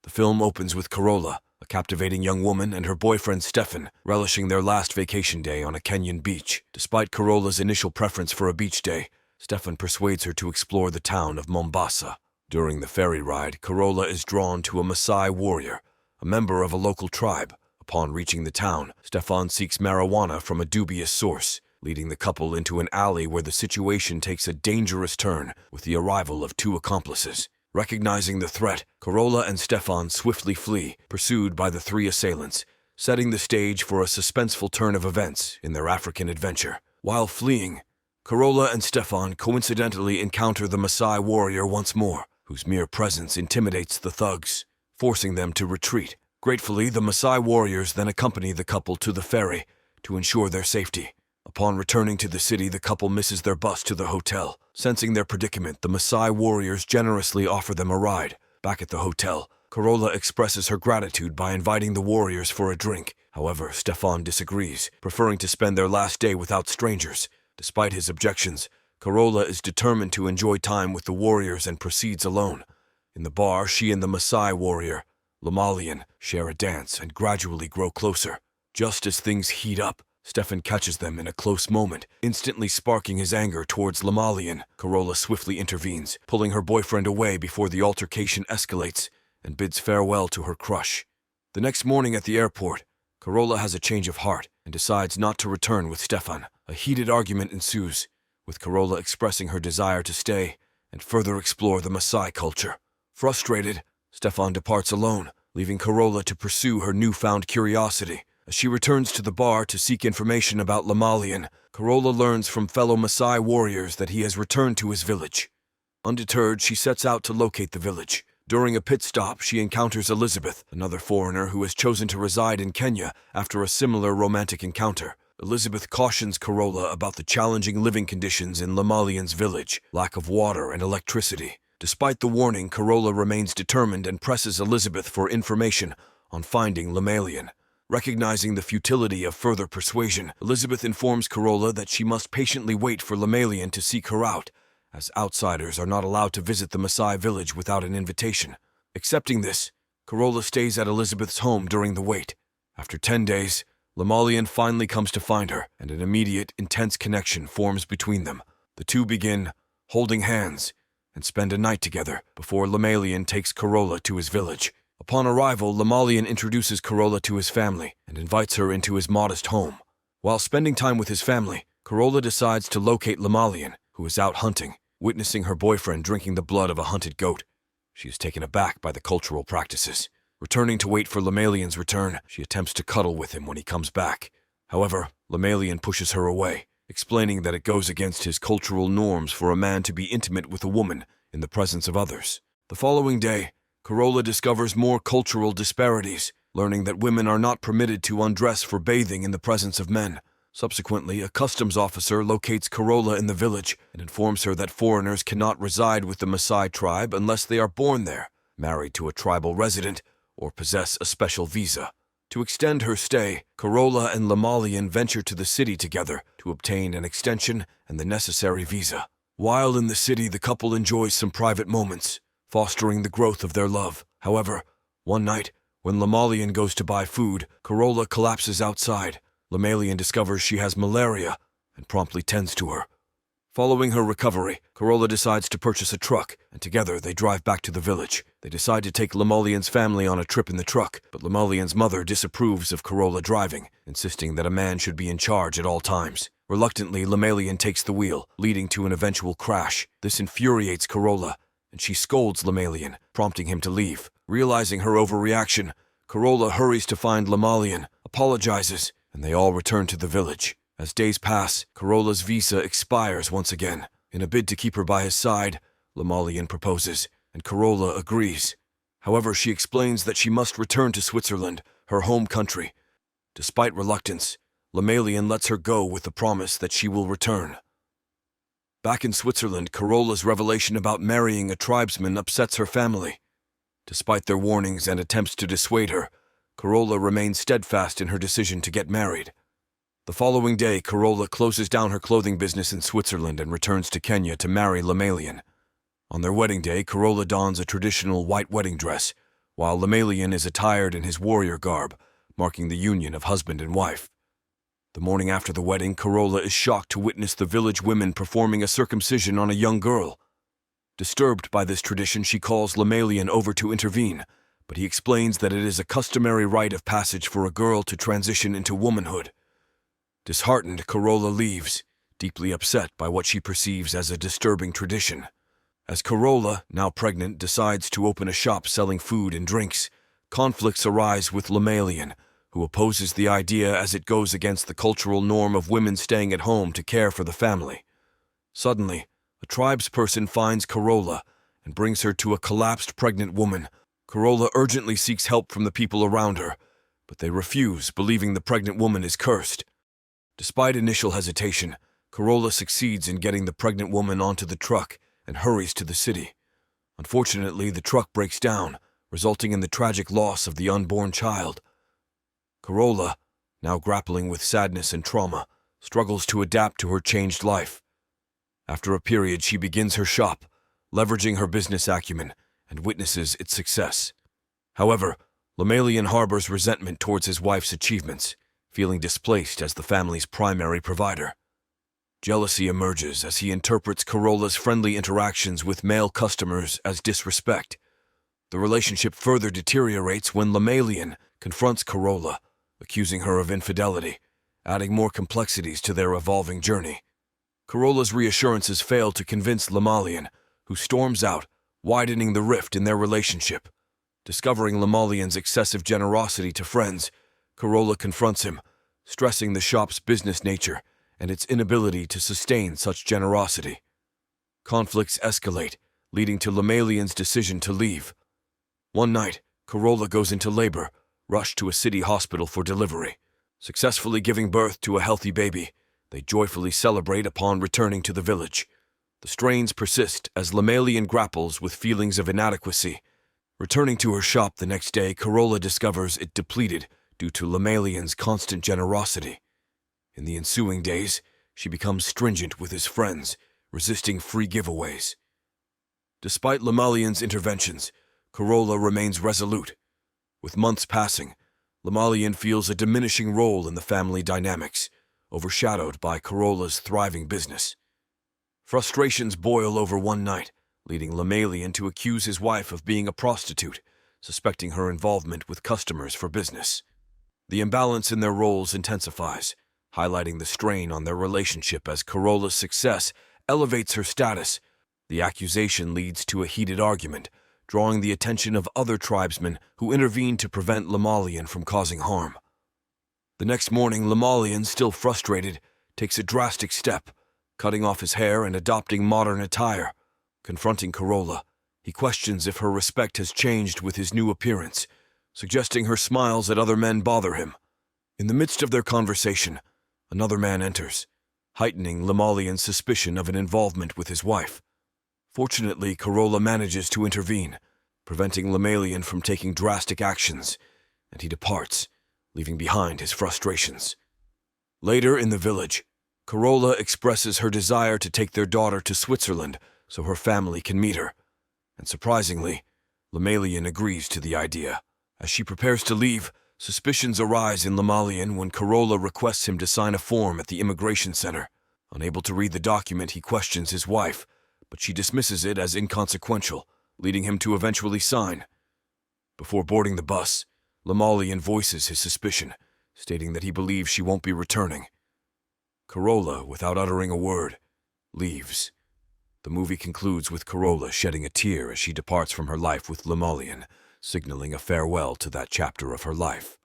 The film opens with Carola, a captivating young woman, and her boyfriend Stefan, relishing their last vacation day on a Kenyan beach. Despite Carola's initial preference for a beach day, Stefan persuades her to explore the town of Mombasa. During the ferry ride, Carola is drawn to a Masai warrior, a member of a local tribe. Upon reaching the town, Stefan seeks marijuana from a dubious source, leading the couple into an alley where the situation takes a dangerous turn with the arrival of two accomplices. Recognizing the threat, Carola and Stefan swiftly flee, pursued by the three assailants, setting the stage for a suspenseful turn of events in their African adventure. While fleeing, Carola and Stefan coincidentally encounter the Masai warrior once more, whose mere presence intimidates the thugs, forcing them to retreat. Gratefully, the Masai warriors then accompany the couple to the ferry to ensure their safety. Upon returning to the city, the couple misses their bus to the hotel. Sensing their predicament, the Masai warriors generously offer them a ride. Back at the hotel, Carola expresses her gratitude by inviting the warriors for a drink. However, Stefan disagrees, preferring to spend their last day without strangers. Despite his objections, Carola is determined to enjoy time with the warriors and proceeds alone. In the bar, she and the Masai warrior, Lamalian, share a dance and gradually grow closer. Just as things heat up, Stefan catches them in a close moment, instantly sparking his anger towards Lamalian. Carola swiftly intervenes, pulling her boyfriend away before the altercation escalates, and bids farewell to her crush. The next morning at the airport, Carola has a change of heart and decides not to return with Stefan. A heated argument ensues, with Carola expressing her desire to stay and further explore the Masai culture. Frustrated, Stefan departs alone, leaving Carola to pursue her newfound curiosity. As she returns to the bar to seek information about Lamalian, Carola learns from fellow Masai warriors that he has returned to his village. Undeterred, she sets out to locate the village. During a pit stop, she encounters Elizabeth, another foreigner who has chosen to reside in Kenya after a similar romantic encounter. Elizabeth cautions Carola about the challenging living conditions in Lamalian's village, lack of water and electricity. Despite the warning, Carola remains determined and presses Elizabeth for information on finding Lamalian. Recognizing the futility of further persuasion, Elizabeth informs Carola that she must patiently wait for Lamalian to seek her out, as outsiders are not allowed to visit the Masai village without an invitation. Accepting this, Carola stays at Elizabeth's home during the wait. After 10 days, Lamalian finally comes to find her, and an immediate, intense connection forms between them. The two begin holding hands and spend a night together before Lamalian takes Carola to his village. Upon arrival, Lamalian introduces Carola to his family and invites her into his modest home. While spending time with his family, Carola decides to locate Lamalian, who is out hunting. Witnessing her boyfriend drinking the blood of a hunted goat, she is taken aback by the cultural practices. Returning to wait for Lamalian's return, she attempts to cuddle with him when he comes back. However, Lamalian pushes her away, explaining that it goes against his cultural norms for a man to be intimate with a woman in the presence of others. The following day, Carola discovers more cultural disparities, learning that women are not permitted to undress for bathing in the presence of men. Subsequently, a customs officer locates Carola in the village and informs her that foreigners cannot reside with the Masai tribe unless they are born there, married to a tribal resident, or possess a special visa. To extend her stay, Carola and Lamalian venture to the city together to obtain an extension and the necessary visa. While in the city, the couple enjoys some private moments, fostering the growth of their love. However, one night, when Lamalian goes to buy food, Carola collapses outside. Lamalian discovers she has malaria and promptly tends to her. Following her recovery, Carola decides to purchase a truck, and together they drive back to the village. They decide to take Lamalian's family on a trip in the truck, but Lamalian's mother disapproves of Carola driving, insisting that a man should be in charge at all times. Reluctantly, Lamalian takes the wheel, leading to an eventual crash. This infuriates Carola, and she scolds Lamalian, prompting him to leave. Realizing her overreaction, Carola hurries to find Lamalian, apologizes, and they all return to the village. As days pass, Carola's visa expires once again. In a bid to keep her by his side, Lamalian proposes, and Carola agrees. However, she explains that she must return to Switzerland, her home country. Despite reluctance, Lamalian lets her go with the promise that she will return. Back in Switzerland, Carola's revelation about marrying a tribesman upsets her family. Despite their warnings and attempts to dissuade her, Carola remains steadfast in her decision to get married. The following day, Carola closes down her clothing business in Switzerland and returns to Kenya to marry Lamalian. On their wedding day, Carola dons a traditional white wedding dress, while Lemalian is attired in his warrior garb, marking the union of husband and wife. The morning after the wedding, Carola is shocked to witness the village women performing a circumcision on a young girl. Disturbed by this tradition, she calls Lemalian over to intervene, but he explains that it is a customary rite of passage for a girl to transition into womanhood. Disheartened, Carola leaves, deeply upset by what she perceives as a disturbing tradition. As Carola, now pregnant, decides to open a shop selling food and drinks, conflicts arise with Lemalian, who opposes the idea as it goes against the cultural norm of women staying at home to care for the family. Suddenly, a tribesperson finds Carola and brings her to a collapsed pregnant woman. Carola urgently seeks help from the people around her, but they refuse, believing the pregnant woman is cursed. Despite initial hesitation, Carola succeeds in getting the pregnant woman onto the truck and hurries to the city. Unfortunately, the truck breaks down, resulting in the tragic loss of the unborn child. Carola, now grappling with sadness and trauma, struggles to adapt to her changed life. After a period, she begins her shop, leveraging her business acumen, and witnesses its success. However, Lemalian harbors resentment towards his wife's achievements, feeling displaced as the family's primary provider. Jealousy emerges as he interprets Carola's friendly interactions with male customers as disrespect. The relationship further deteriorates when Lemalian confronts Carola, accusing her of infidelity, adding more complexities to their evolving journey. Carola's reassurances fail to convince Lemalian, who storms out, widening the rift in their relationship. Discovering Lemalian's excessive generosity to friends, Carola confronts him, stressing the shop's business nature and its inability to sustain such generosity. Conflicts escalate, leading to Lemalian's decision to leave. One night, Carola goes into labor, rushed to a city hospital for delivery. Successfully giving birth to a healthy baby, they joyfully celebrate upon returning to the village. The strains persist as Lemalian grapples with feelings of inadequacy. Returning to her shop the next day, Carola discovers it depleted due to Lemalian's constant generosity. In the ensuing days, she becomes stringent with his friends, resisting free giveaways. Despite Lemalian's interventions, Carola remains resolute. With months passing, Lemalian feels a diminishing role in the family dynamics, overshadowed by Carola's thriving business. Frustrations boil over one night, leading Lemalian to accuse his wife of being a prostitute, suspecting her involvement with customers for business. The imbalance in their roles intensifies, highlighting the strain on their relationship as Carola's success elevates her status. The accusation leads to a heated argument, drawing the attention of other tribesmen who intervene to prevent Lemalian from causing harm. The next morning, Lemalian, still frustrated, takes a drastic step, cutting off his hair and adopting modern attire. Confronting Carola, he questions if her respect has changed with his new appearance, suggesting her smiles at other men bother him. In the midst of their conversation, another man enters, heightening Lemalian's suspicion of an involvement with his wife. Fortunately, Carola manages to intervene, preventing Lemalian from taking drastic actions, and he departs, leaving behind his frustrations. Later in the village, Carola expresses her desire to take their daughter to Switzerland so her family can meet her, and surprisingly, Lemalian agrees to the idea. As she prepares to leave, suspicions arise in Lemalian when Carola requests him to sign a form at the immigration center. Unable to read the document, he questions his wife, but she dismisses it as inconsequential, leading him to eventually sign. Before boarding the bus, Lemalian voices his suspicion, stating that he believes she won't be returning. Carola, without uttering a word, leaves. The movie concludes with Carola shedding a tear as she departs from her life with Lemalian, signaling a farewell to that chapter of her life.